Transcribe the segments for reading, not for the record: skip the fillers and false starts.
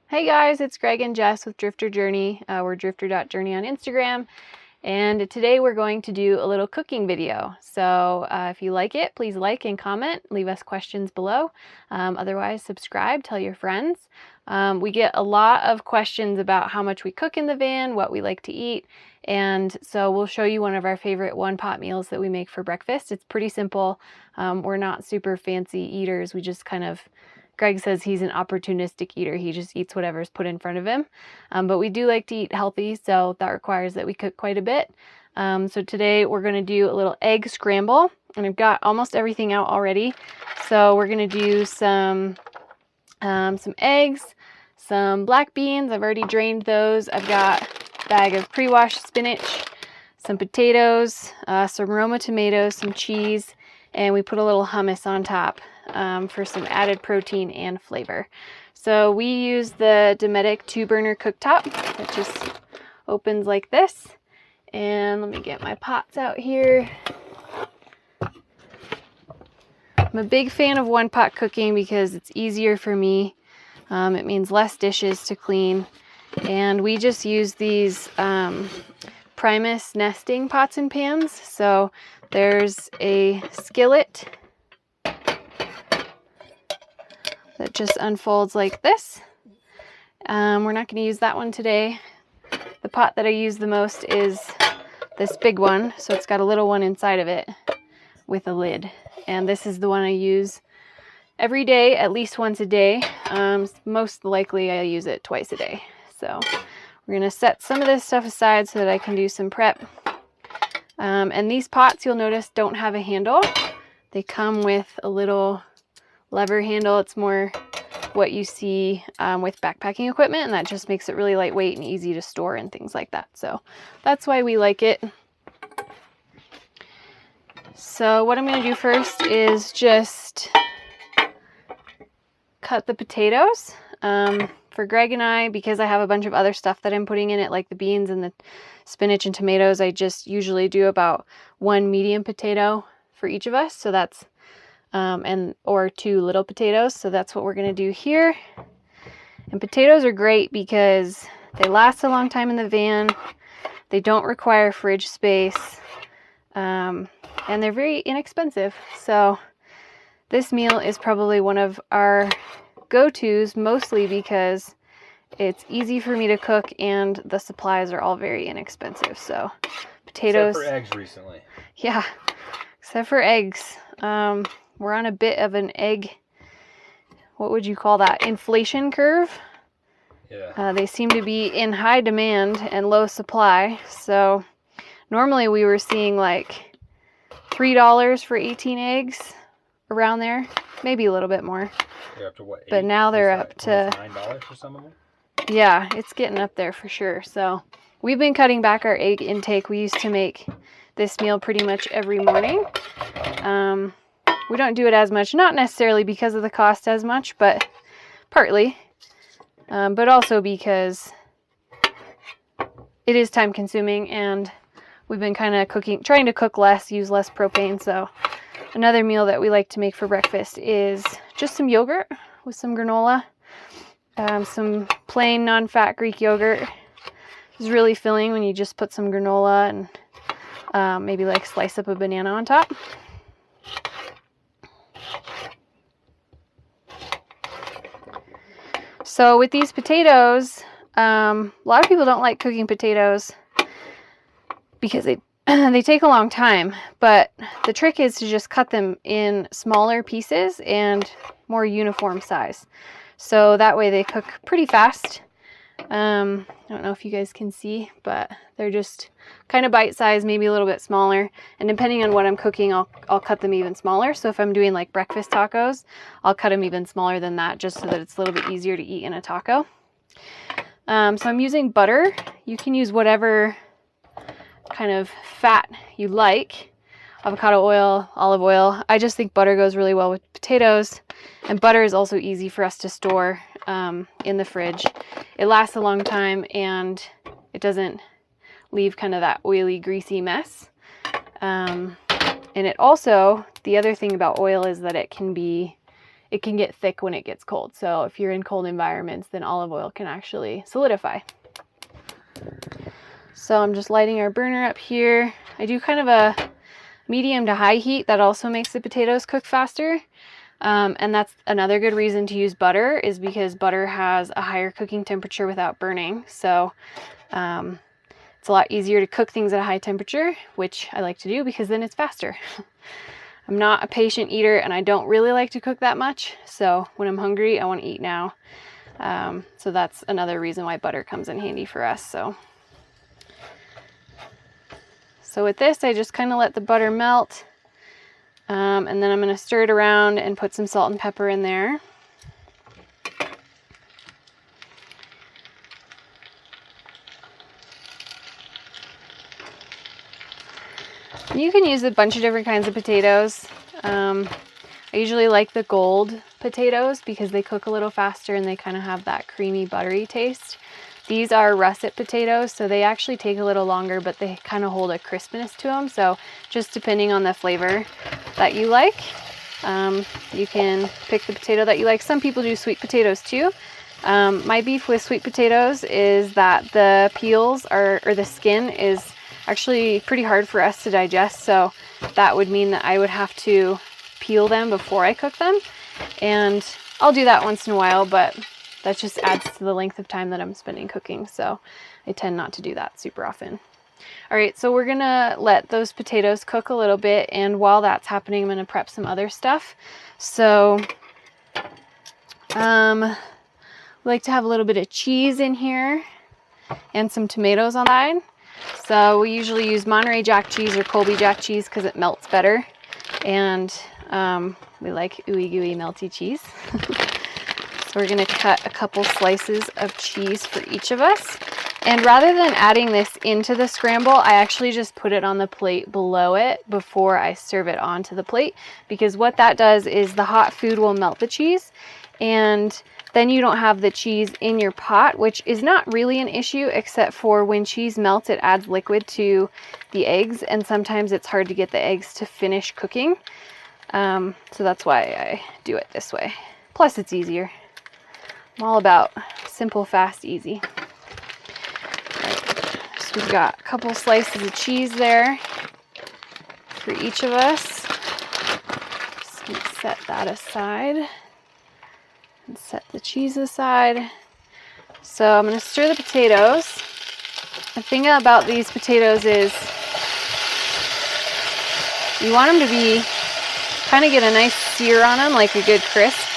Hey guys, it's Greg and Jess with Drifter Journey. We're drifter.journey on Instagram, and today we're going to do a little cooking video. So if you like it, please like and comment, leave us questions below. Otherwise, subscribe, tell your friends. We get a lot of questions about how much we cook in the van, what we like to eat, and so we'll show you one of our favorite one-pot meals that we make for breakfast. It's pretty simple. We're not super fancy eaters. We just kind of Greg says he's an opportunistic eater. He just eats whatever's put in front of him. But we do like to eat healthy, so that requires that we cook quite a bit. So today we're going to do a little egg scramble, and I've got almost everything out already. So we're going to do some eggs, some black beans. I've already drained those. I've got a bag of pre-washed spinach, some potatoes, some Roma tomatoes, some cheese, and we put a little hummus on top for some added protein and flavor. So we use the Dometic 2-burner cooktop that just opens like this. And let me get my pots out here. I'm a big fan of one-pot cooking because it's easier for me. It means less dishes to clean. And we just use these Primus nesting pots and pans. So there's a skillet that just unfolds like this. We're not going to use that one today. The pot that I use the most is this big one, so it's got a little one inside of it with a lid. And this is the one I use every day, at least once a day. Most likely I use it twice a day. So we're going to set some of this stuff aside so that I can do some prep. And these pots, you'll notice, don't have a handle. They come with a little lever handle. It's more what you see with backpacking equipment, and that just makes it really lightweight and easy to store and things like that. So that's why we like it. So what I'm going to do first is just cut the potatoes. For Greg and I, because I have a bunch of other stuff that I'm putting in it, like the beans and the spinach and tomatoes, I just usually do about 1 medium potato for each of us. So that's or 2 little potatoes. So that's what we're going to do here. And potatoes are great because they last a long time in the van. They don't require fridge space. And they're very inexpensive. So this meal is probably one of our go-tos, mostly because it's easy for me to cook and the supplies are all very inexpensive. So potatoes. Except for eggs recently. Yeah, except for eggs. We're on a bit of an egg, what would you call that, inflation curve? Yeah. They seem to be in high demand and low supply. So normally we were seeing like $3 for 18 eggs, around there, maybe a little bit more. They're up to what? 8? But now they're up to $9 for some of them. Yeah, it's getting up there for sure. So we've been cutting back our egg intake. We used to make this meal pretty much every morning. We don't do it as much, not necessarily because of the cost as much, but partly. But also because it is time consuming and we've been kind of trying to cook less, use less propane. So another meal that we like to make for breakfast is just some yogurt with some granola. Some plain non-fat Greek yogurt. It's really filling when you just put some granola and maybe like slice up a banana on top. So with these potatoes, a lot of people don't like cooking potatoes because they take a long time, but the trick is to just cut them in smaller pieces and more uniform size. So that way they cook pretty fast. I don't know if you guys can see, but they're just kind of bite-sized, maybe a little bit smaller. And depending on what I'm cooking, I'll cut them even smaller. So if I'm doing like breakfast tacos, I'll cut them even smaller than that just so that it's a little bit easier to eat in a taco. So I'm using butter. You can use whatever kind of fat you like. Avocado oil, olive oil. I just think butter goes really well with potatoes. And butter is also easy for us to store in the fridge. It lasts a long time and it doesn't leave kind of that oily, greasy mess. And it also, the other thing about oil is that it can it can get thick when it gets cold. So if you're in cold environments, then olive oil can actually solidify. So I'm just lighting our burner up here. I do kind of a medium to high heat. That also makes the potatoes cook faster. And that's another good reason to use butter, is because butter has a higher cooking temperature without burning. So it's a lot easier to cook things at a high temperature, which I like to do because then it's faster. I'm not a patient eater and I don't really like to cook that much. So when I'm hungry, I want to eat now. So that's another reason why butter comes in handy for us. So with this, I just kind of let the butter melt. And then I'm going to stir it around and put some salt and pepper in there. You can use a bunch of different kinds of potatoes. I usually like the gold potatoes because they cook a little faster and they kind of have that creamy, buttery taste. These are russet potatoes, so they actually take a little longer, but they kind of hold a crispness to them. So just depending on the flavor that you like, you can pick the potato that you like. Some people do sweet potatoes too. My beef with sweet potatoes is that the peels or the skin is actually pretty hard for us to digest. So that would mean that I would have to peel them before I cook them. And I'll do that once in a while, but that just adds to the length of time that I'm spending cooking. So I tend not to do that super often. All right, so we're gonna let those potatoes cook a little bit. And while that's happening, I'm gonna prep some other stuff. So we like to have a little bit of cheese in here and some tomatoes on the side. So we usually use Monterey Jack cheese or Colby Jack cheese because it melts better. And we like ooey gooey melty cheese. So we're gonna cut a couple slices of cheese for each of us. And rather than adding this into the scramble, I actually just put it on the plate below it before I serve it onto the plate, because what that does is the hot food will melt the cheese, and then you don't have the cheese in your pot, which is not really an issue, except for when cheese melts, it adds liquid to the eggs, and sometimes it's hard to get the eggs to finish cooking. So that's why I do it this way. Plus it's easier. I'm all about simple, fast, easy. So we've got a couple slices of cheese there for each of us. Just gonna set that aside and set the cheese aside. So I'm gonna stir the potatoes. The thing about these potatoes is you want them to be, kind of get a nice sear on them, like a good crisp.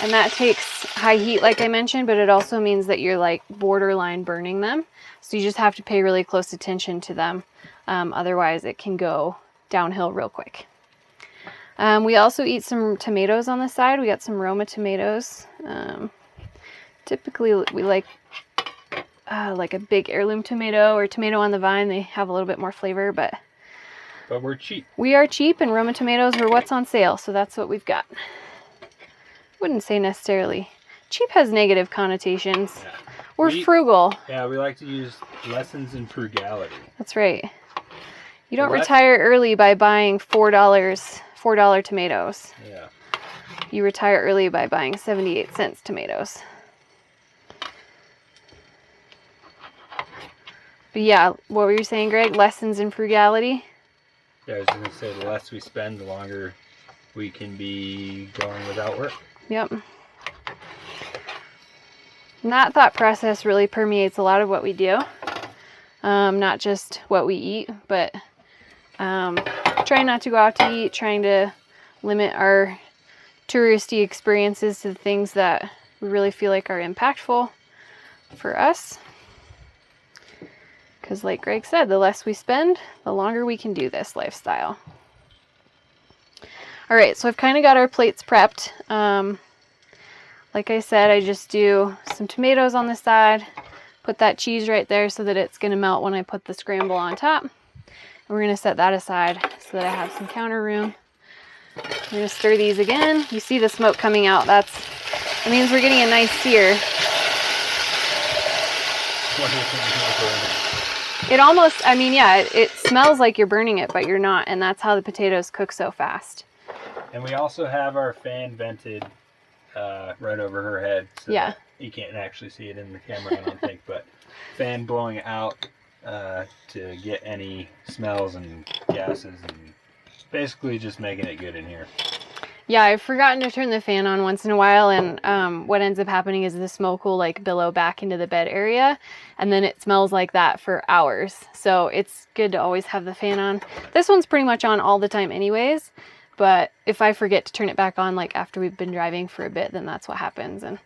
And that takes high heat, like I mentioned, but it also means that you're like borderline burning them. So you just have to pay really close attention to them. Otherwise it can go downhill real quick. We also eat some tomatoes on the side. We got some Roma tomatoes. Typically we like a big heirloom tomato or tomato on the vine. They have a little bit more flavor, but we're cheap. We are cheap, and Roma tomatoes are what's on sale, so that's what we've got. Wouldn't say necessarily. Cheap has negative connotations. Yeah. We're frugal. Yeah, we like to use lessons in frugality. That's right. You don't retire early by buying $4 tomatoes. Yeah. You retire early by buying 78-cent tomatoes. But yeah, what were you saying, Greg? Lessons in frugality? Yeah, I was going to say the less we spend, the longer we can be going without work. Yep. And that thought process really permeates a lot of what we do. Not just what we eat, but trying not to go out to eat, trying to limit our touristy experiences to the things that we really feel like are impactful for us. Because like Greg said, the less we spend, the longer we can do this lifestyle. All right, so I've kind of got our plates prepped. Like I said, I just do some tomatoes on the side, put that cheese right there so that it's going to melt when I put the scramble on top. And we're going to set that aside so that I have some counter room. I'm going to stir these again. You see the smoke coming out. That means we're getting a nice sear. It almost, I mean, yeah, it smells like you're burning it, but you're not, and that's how the potatoes cook so fast. And we also have our fan vented right over her head. So Yeah. You can't actually see it in the camera, I don't think, but fan blowing out to get any smells and gases, and basically just making it good in here. Yeah, I've forgotten to turn the fan on once in a while, and what ends up happening is the smoke will like billow back into the bed area, and then it smells like that for hours. So it's good to always have the fan on. This one's pretty much on all the time anyways, but if I forget to turn it back on like after we've been driving for a bit, then that's what happens. And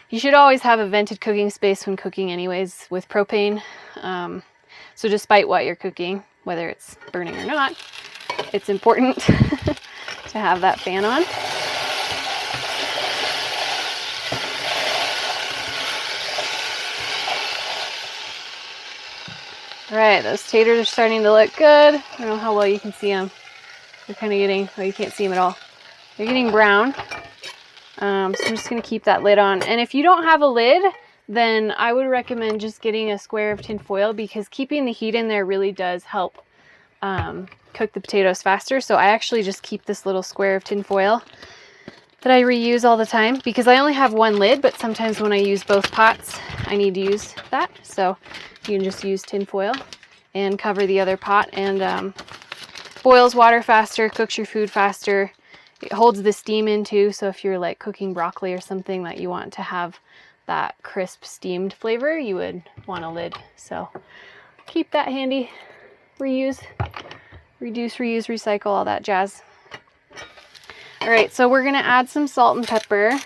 you should always have a vented cooking space when cooking anyways with propane. So despite what you're cooking, whether it's burning or not, it's important to have that fan on. All right, those taters are starting to look good. I don't know how well you can see them. They're kind of getting, well, you can't see them at all. They're getting brown. So I'm just going to keep that lid on. And if you don't have a lid, then I would recommend just getting a square of tin foil, because keeping the heat in there really does help cook the potatoes faster. So I actually just keep this little square of tin foil that I reuse all the time, because I only have one lid, but sometimes when I use both pots, I need to use that. So you can just use tin foil and cover the other pot, and boils water faster, cooks your food faster. It holds the steam in too, so if you're like cooking broccoli or something that you want to have that crisp steamed flavor, you would want a lid. So keep that handy. Reuse, reduce, reuse, recycle, all that jazz. All right, so we're gonna add some salt and pepper.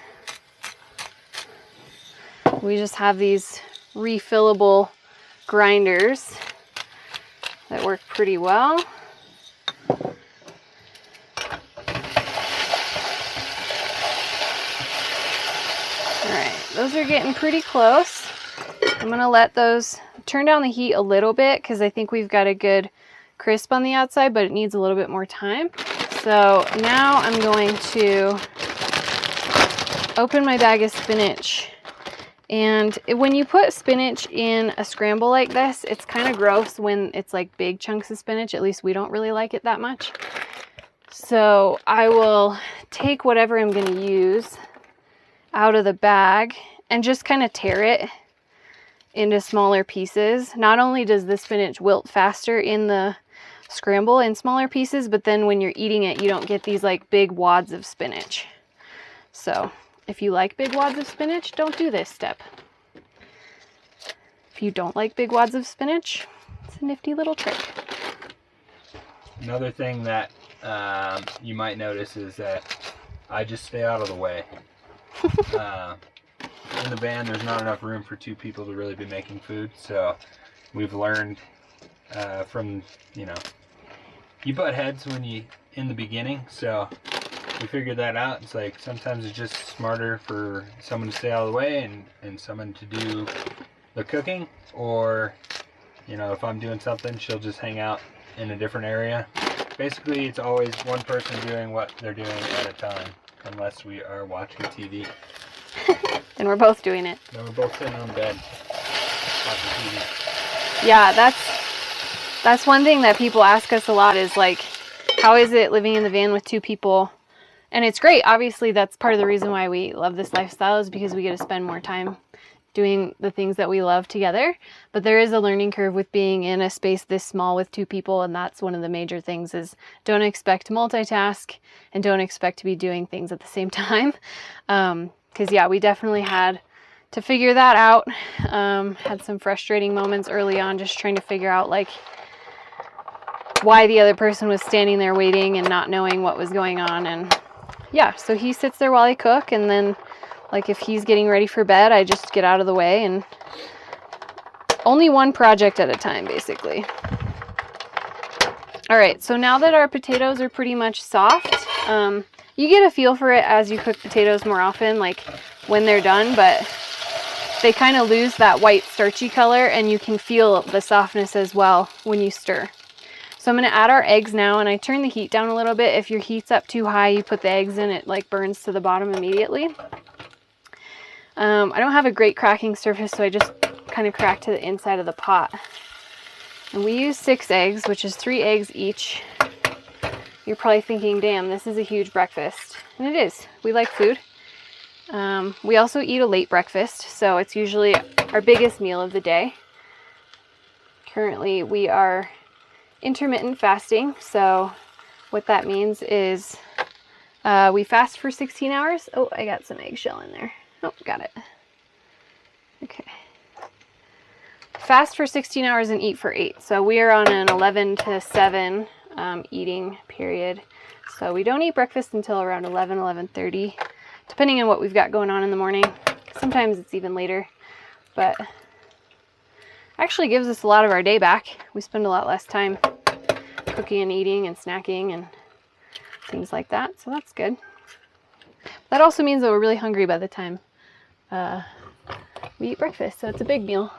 We just have these refillable grinders that work pretty well. All right, those are getting pretty close. I'm gonna let those turn down the heat a little bit, because I think we've got a good crisp on the outside, but it needs a little bit more time. So now I'm going to open my bag of spinach. And when you put spinach in a scramble like this, it's kind of gross when it's like big chunks of spinach. At least we don't really like it that much. So I will take whatever I'm going to use out of the bag and just kind of tear it into smaller pieces. Not only does the spinach wilt faster in the scramble in smaller pieces, but then when you're eating it, you don't get these like big wads of spinach. So if you like big wads of spinach, don't do this step. If you don't like big wads of spinach, it's a nifty little trick. Another thing that you might notice is that I just stay out of the way. In the van, there's not enough room for two people to really be making food, so we've learned from, you butt heads when you in the beginning, so we figured that out. It's like sometimes it's just smarter for someone to stay out of the way and someone to do the cooking, or if I'm doing something, she'll just hang out in a different area. Basically, it's always one person doing what they're doing at a time, unless we are watching TV. Then we're both doing it. Then we're both sitting on bed watching TV. Yeah, that's one thing that people ask us a lot, is like, how is it living in the van with two people? And it's great. Obviously, that's part of the reason why we love this lifestyle, is because we get to spend more time doing the things that we love together. But there is a learning curve with being in a space this small with two people, and that's one of the major things, is don't expect to multitask and don't expect to be doing things at the same time. Because yeah, we definitely had to figure that out. Had some frustrating moments early on, just trying to figure out like why the other person was standing there waiting and not knowing what was going on. And yeah, so he sits there while I cook, and then like if he's getting ready for bed, I just get out of the way, and only one project at a time, basically. All right, so now that our potatoes are pretty much soft, you get a feel for it as you cook potatoes more often, like when they're done, but they kind of lose that white starchy color, and you can feel the softness as well when you stir. So I'm going to add our eggs now, and I turn the heat down a little bit. If your heat's up too high, you put the eggs in, it like burns to the bottom immediately. I don't have a great cracking surface, so I just kind of crack to the inside of the pot. And we use 6 eggs, which is 3 eggs each. you're probably thinking, damn, this is a huge breakfast. And it is. We like food. We also eat a late breakfast, so it's usually our biggest meal of the day. Currently, we are intermittent fasting, so what that means is we fast for 16 hours. Oh, I got some eggshell in there. Oh, got it. Okay. Fast for 16 hours and eat for 8. So we are on an 11 to 7 eating period. So we don't eat breakfast until around 11, 11:30, depending on what we've got going on in the morning. Sometimes it's even later, but actually gives us a lot of our day back. We spend a lot less time cooking and eating and snacking and things like that, so that's good. That also means that we're really hungry by the time we eat breakfast, so it's a big meal.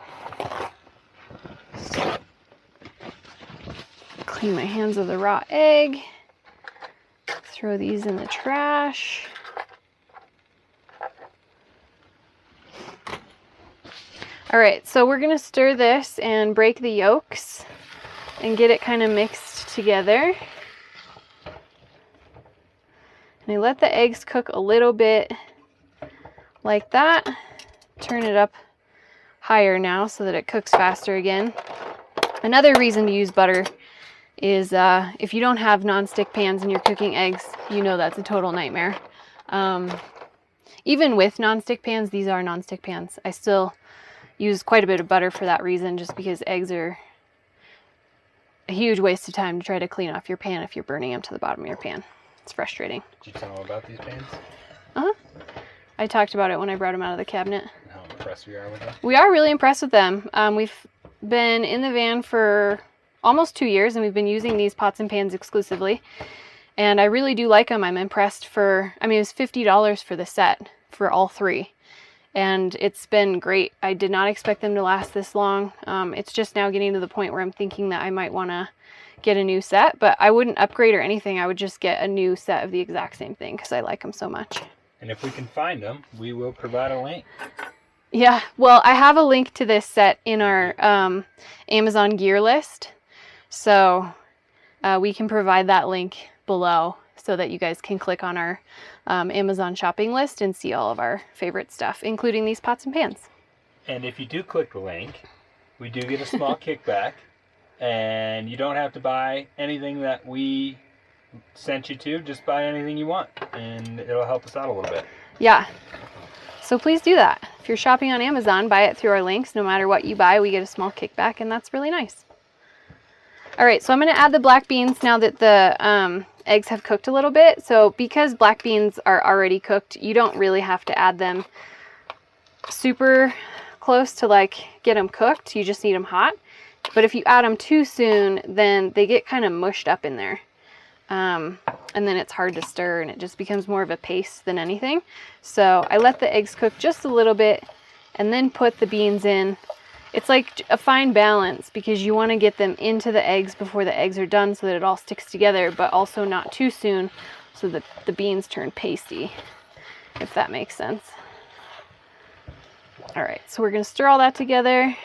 Clean my hands of the raw egg. Throw these in the trash. All right, so we're gonna stir this and break the yolks and get it kind of mixed together. And I let the eggs cook a little bit like that. Turn it up higher now so that it cooks faster again. Another reason to use butter is if you don't have nonstick pans and you're cooking eggs, you know that's a total nightmare. Even with nonstick pans, these are nonstick pans, I still use quite a bit of butter for that reason, just because eggs are a huge waste of time to try to clean off your pan if you're burning them to the bottom of your pan. It's frustrating. Did you tell them about these pans? I talked about it when I brought them out of the cabinet. And how impressed we are with them? We are really impressed with them. We've been in the van for almost 2 years, and we've been using these pots and pans exclusively. And I really do like them. I'm impressed it was $50 for the set for all 3. And it's been great. I did not expect them to last this long. It's just now getting to the point where I'm thinking that I might want to get a new set, but I wouldn't upgrade or anything. I would just get a new set of the exact same thing because I like them so much. And if we can find them, we will provide a link. Yeah, well, I have a link to this set in our Amazon gear list. So we can provide that link below so that you guys can click on our Amazon shopping list and see all of our favorite stuff, including these pots and pans. And if you do click the link, we do get a small kickback, and you don't have to buy anything that we sent you to. Just buy anything you want, and it'll help us out a little bit. Yeah, so please do that. If you're shopping on Amazon, buy it through our links. No matter what you buy, we get a small kickback, and that's really nice. All right, so I'm going to add the black beans now that the eggs have cooked a little bit. So because black beans are already cooked, you don't really have to add them super close to like get them cooked. You just need them hot. But if you add them too soon, then they get kind of mushed up in there. And then it's hard to stir, and it just becomes more of a paste than anything. So I let the eggs cook just a little bit and then put the beans in. It's like a fine balance because you want to get them into the eggs before the eggs are done so that it all sticks together, but also not too soon so that the beans turn pasty, if that makes sense. All right, so we're going to stir all that together,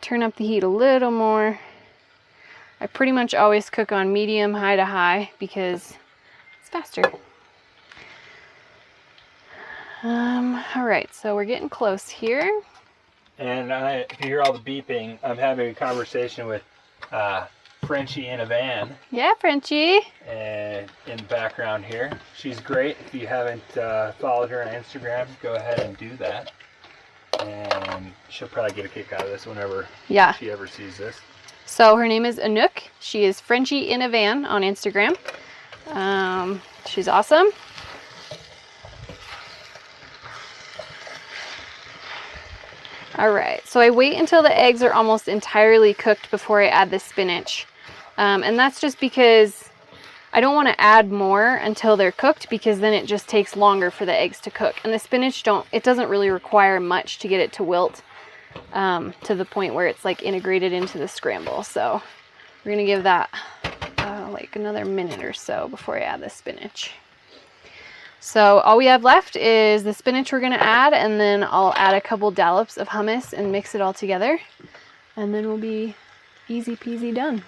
turn up the heat a little more. I pretty much always cook on medium, high to high because it's faster. All right, so we're getting close here. And if you hear all the beeping, I'm having a conversation with Frenchie in a van. Yeah, Frenchie. In the background here. She's great. If you haven't followed her on Instagram, go ahead and do that. And she'll probably get a kick out of this whenever she ever sees this. So her name is Anouk. She is Frenchie in a van on Instagram. She's awesome. All right, so I wait until the eggs are almost entirely cooked before I add the spinach. And that's just because I don't want to add more until they're cooked, because then it just takes longer for the eggs to cook. And the spinach it doesn't really require much to get it to wilt to the point where it's like integrated into the scramble. So we're gonna give that like another minute or so before I add the spinach. So all we have left is the spinach we're going to add, and then I'll add a couple dollops of hummus and mix it all together. And then we'll be easy peasy done.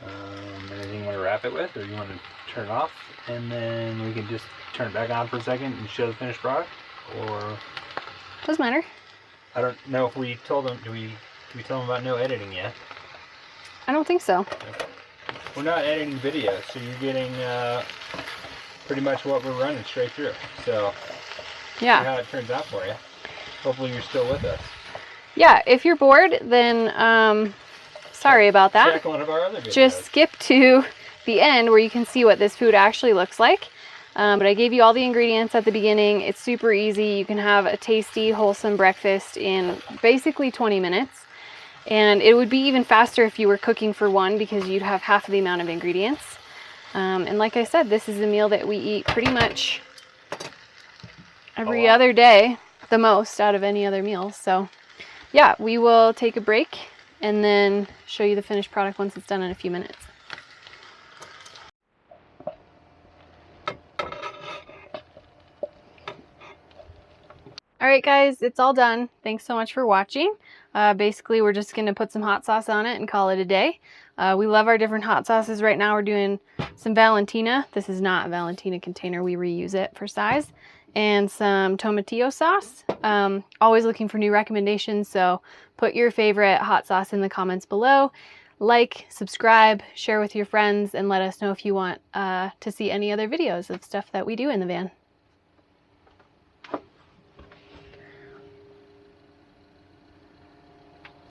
Anything you want to wrap it with, or you want to turn it off, and then we can just turn it back on for a second and show the finished product, or Doesn't matter. I don't know if we told them. Do we tell them about no editing yet? I don't think so. Okay. We're not editing videos, so you're getting pretty much what we're running straight through. So Yeah. see how it turns out for you. Hopefully you're still with us. Yeah, if you're bored, then sorry about that. Check one of our other videos. Just skip to the end where you can see what this food actually looks like. But I gave you all the ingredients at the beginning. It's super easy. You can have a tasty, wholesome breakfast in basically 20 minutes. And it would be even faster if you were cooking for one, because you'd have half of the amount of ingredients. And like I said, this is a meal that we eat pretty much every other day, the most out of any other meal. So yeah, we will take a break and then show you the finished product once it's done in a few minutes. All right, guys, it's all done. Thanks so much for watching. Basically, we're just going to put some hot sauce on it and call it a day. We love our different hot sauces. Right now, we're doing some Valentina. This is not a Valentina container. We reuse it for size. And some tomatillo sauce. Always looking for new recommendations, so put your favorite hot sauce in the comments below. Like, subscribe, share with your friends, and let us know if you want to see any other videos of stuff that we do in the van.